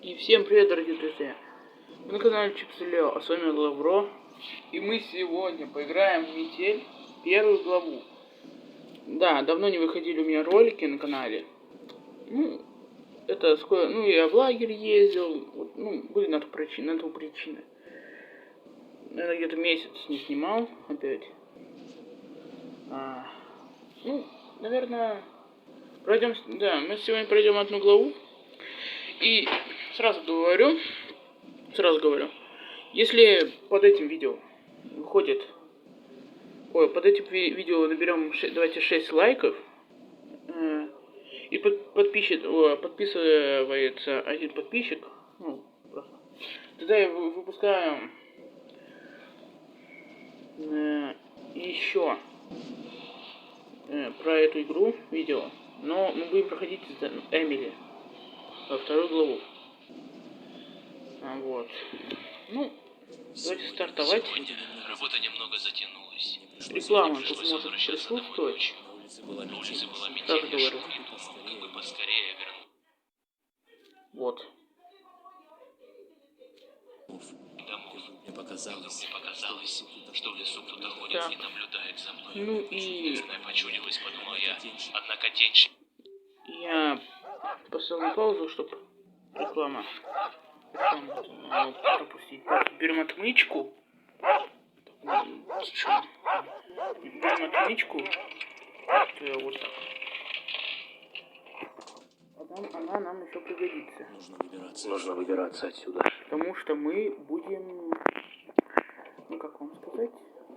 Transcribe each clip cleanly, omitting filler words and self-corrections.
И всем привет, дорогие друзья! Вы на канале Чипселео, а с вами Лавро. И мы сегодня поиграем в Метель первую главу. Да, давно не выходили у меня ролики на канале. Это скоро, я в лагерь ездил. Вот, были на ту причину. Наверное, где-то месяц не снимал опять. Наверное, мы сегодня пройдем одну главу. И сразу говорю, если под этим видео наберем давайте 6 лайков, и подписывается один подписчик, тогда я выпускаю еще про эту игру видео, но мы будем проходить Эмили во вторую главу. Давайте стартовать. Сегодня работа немного затянулась. Реклама тут может присутствовать. На улице была метель, и шум, как бы поскорее вернуться. Вот. Домов. Мне показалось, что в лесу кто-то ходит и наблюдает за мной. Наверное, почудилось, подумал я. Однако тень... Я поставил на паузу, чтобы реклама пропустить. Так, берем отмычку. Вот так. Потом она нам еще пригодится. Нужно выбираться отсюда. Потому что мы будем... как вам сказать?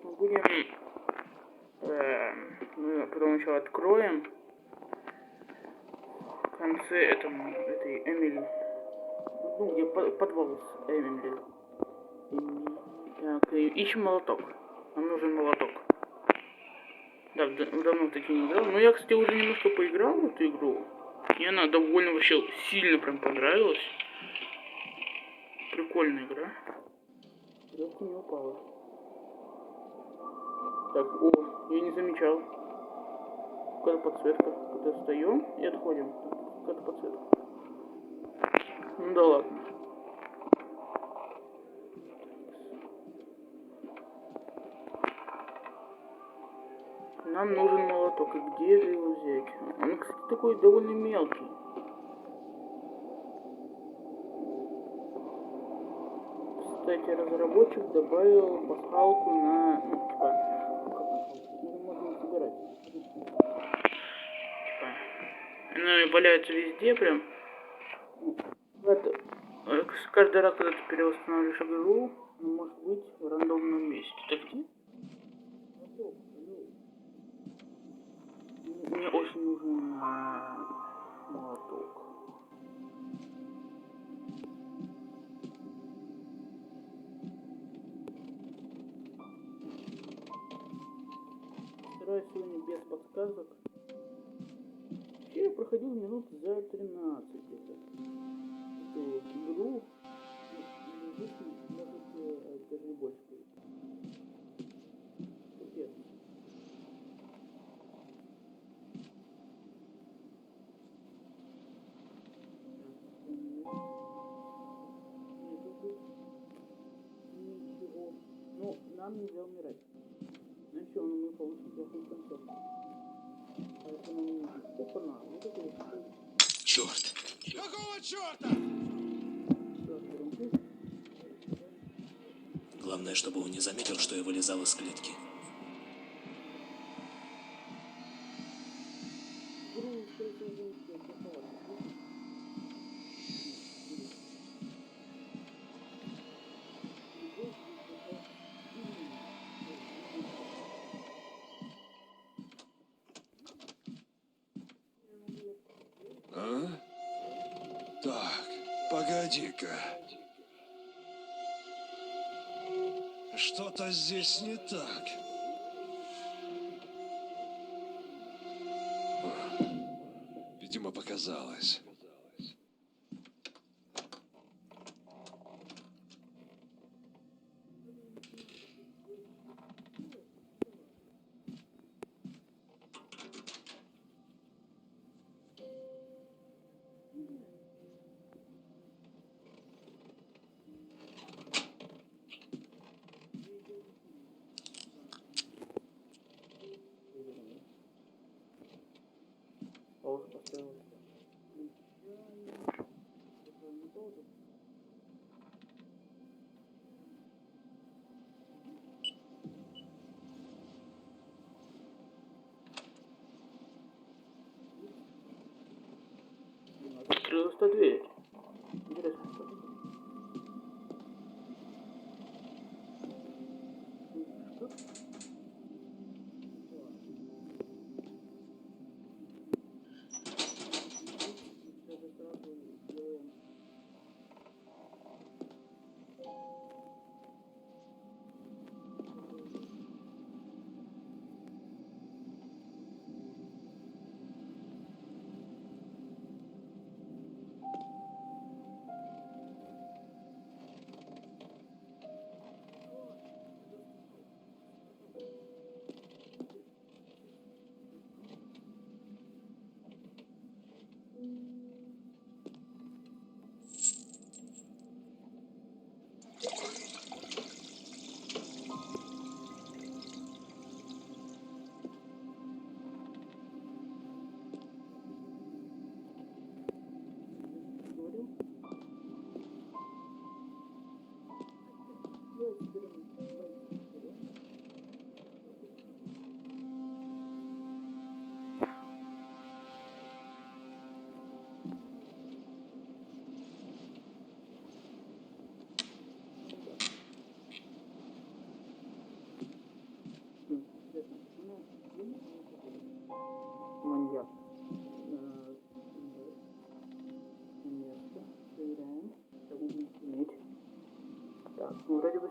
Мы будем... мы потом еще откроем в конце этой Эмили. Где подвал с Эмили. Так, ищем молоток. Нам нужен молоток. Да, давно таки не играл. Но я, кстати, уже немножко поиграл в эту игру. И она довольно вообще сильно прям понравилась. Прикольная игра. Легко не упала. Так, я не замечал. Какая-то подсветка. Когда встаем и отходим. Какая-то подсветка. Ну да ладно. Нам нужен молоток. И где же его взять? Он, кстати, такой довольно мелкий. Кстати, разработчик добавил пасхалку на... можно собирать. Она валяется везде прям. Каждый раз, когда ты переустанавливаешь игру, она может быть в рандомном месте. Так где? Мне очень нужен молоток. Стараюсь сегодня без подсказок. Вообще я проходил минут за 13 где-то эту игру. Здесь может даже и больше будет. Капец. Ничего. Ну, нам нельзя умирать. Иначе мы получим плохую концовку. Поэтому не нужно. Опа-на, вот это вот. Черт! Какого черта? Главное, чтобы он не заметил, что я вылезал из клетки. А? Так, погоди-ка. Что-то здесь не так. Видимо, показалось.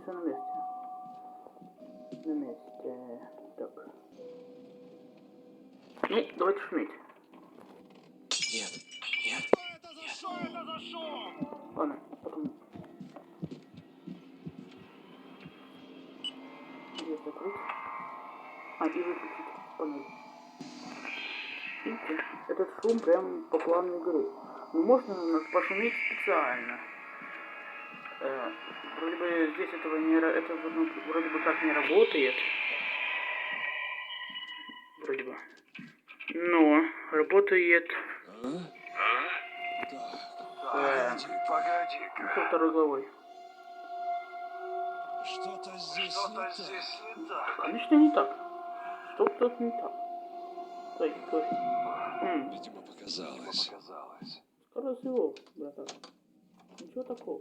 все на месте. На месте. Так. Ну, давайте шуметь. Нет, нет. Что это за шум? Ладно, потом. Здесь закрыть. И выключить панель. Видите? Этот шум прям по плану игры. Ну, можно пошуметь специально. Вроде бы здесь этого не... Это вроде бы как не работает. Вроде бы. Но работает... Так, погоди-ка. Со второй главой. Что-то здесь не так. Конечно, не так. Что-то не так. Стой, стой. Видимо, показалось. Скорее всего, братан. Ничего такого.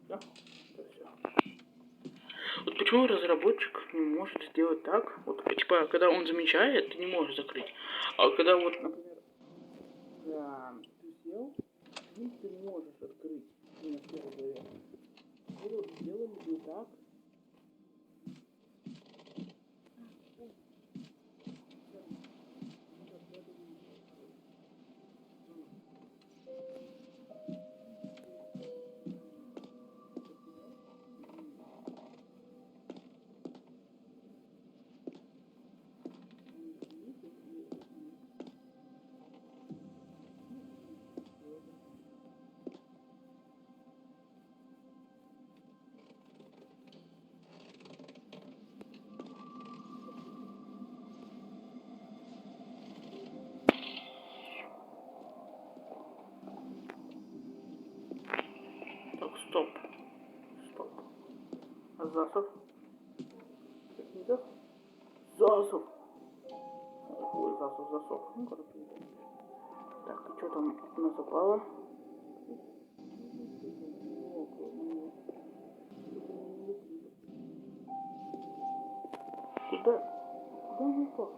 Да, это все. Вот почему разработчик не может сделать так? Вот, типа, когда он замечает, ты не можешь закрыть. А когда вот, например, ты сел, ты не можешь открыть на первой главе. Вот, сделали не так. Так, стоп. Стоп. Засов. Засов. Ой, засов. Ну, короче. Так, и что там у нас упало? Куда? Куда он упал?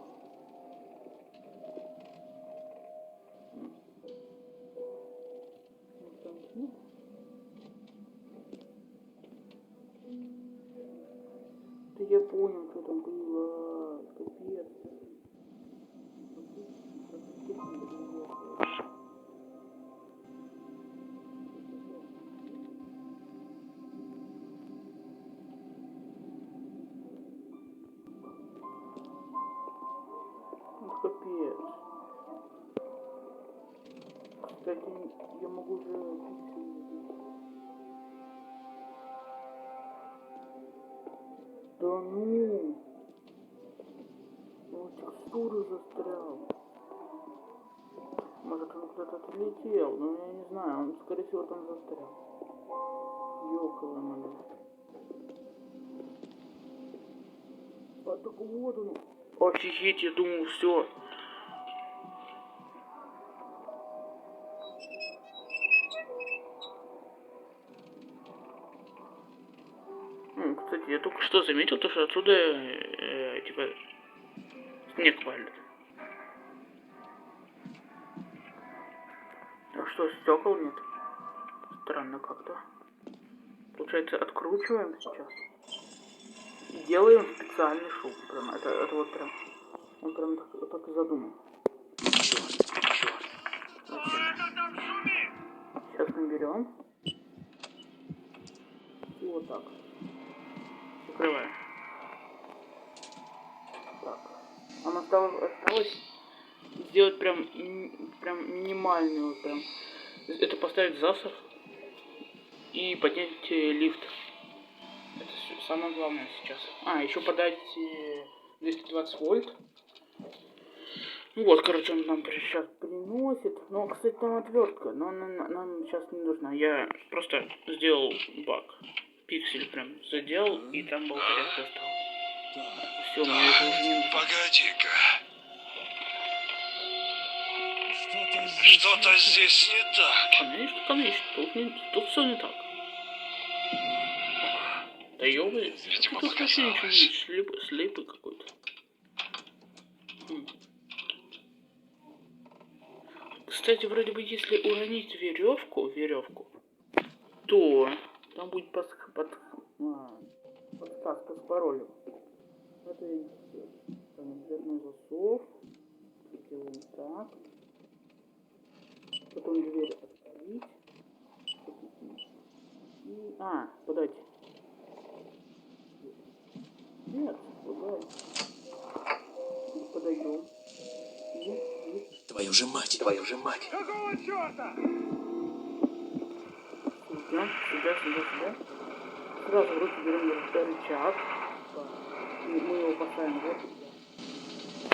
Да я понял, что там было. Капец. Капец. Кстати, я могу же... Да ну! Он текстуры застрял. Может, он куда-то отлетел, но я не знаю, он, скорее всего, там застрял. Ёкало надо. А так вот он. Офигеть, я думал, все. Кстати, я только что заметил, то, что отсюда, типа, снег валит. А что, стекол нет? Странно как-то. Получается, откручиваем сейчас. И делаем специальный шум. Прям, это вот прям. Он прям так и задумал. Черт. Сейчас наберем. И вот так. Закрываем. Так. Нам осталось сделать прям минимальную прям. Это поставить засов и поднять лифт. Это самое главное сейчас. Еще подать 220 вольт. Ну вот, короче, он нам сейчас приносит. Но, кстати, там отвертка, но она нам сейчас не нужна. Я просто сделал баг. Пиксель прям задел, и там болтарек достал. Все, мне это уже не нужно. Погоди-ка. Что-то здесь не так. Конечно. Тут все не так. Да ёбай, Видимо, тут вообще ничего показалось. нет, слепый какой-то. Кстати, вроде бы, если уронить веревку, то Там будет подсказка с паролем. Это и все. Там обязательно засов. Делаем так. Потом дверь открыть. И... подайте. Нет, пугай. Подаем. Твою же мать, твою же мать. Какого черта? Сюда. Сразу в руки берем рычаг. Мы его поставим вот сюда.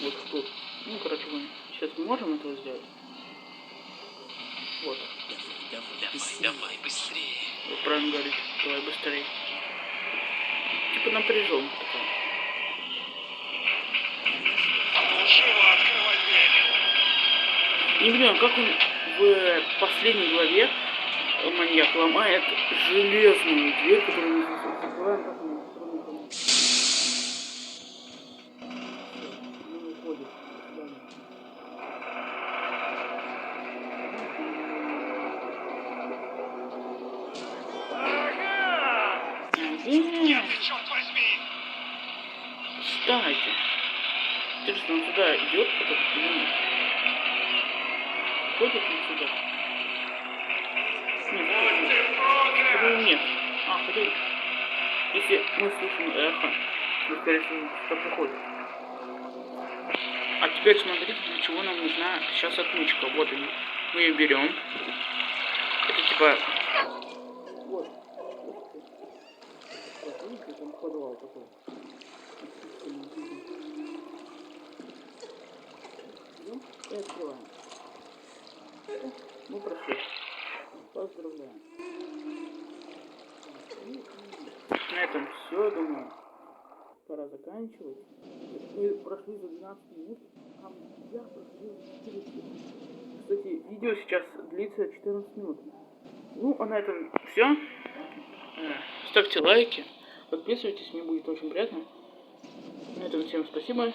Вот тут. Ну, короче, мы сейчас не можем этого сделать. Вот. Давай быстрее. Вы правильно говорите. Давай быстрее. Типа напряжен такой. Живо открывай дверь. Не понимаю, как он в последней главе маньяк ломает железную дверь, которую мы закрываем, как он трудно понять. Мы уходим. Нет, черт возьми! Кстати, интересно, он сюда идет потом или нет? Ходит он сюда? Нет, нет. Хотя, если мы слышим эхо, то, скорее всего, сюда приходит. А теперь смотрите, для чего нам нужна сейчас отмычка. Вот они. Мы ее берем. Это типа... Вот. Вот, видите, там подвал такой. Идем и открываем. Мы прошли. Поздравляем. На этом все, думаю. Пора заканчивать. Мы прошли за 12 минут. Я проходил 4 часа. Кстати, видео сейчас длится 14 минут. Ну, а на этом все. Ставьте лайки. Подписывайтесь, мне будет очень приятно. На этом всем спасибо.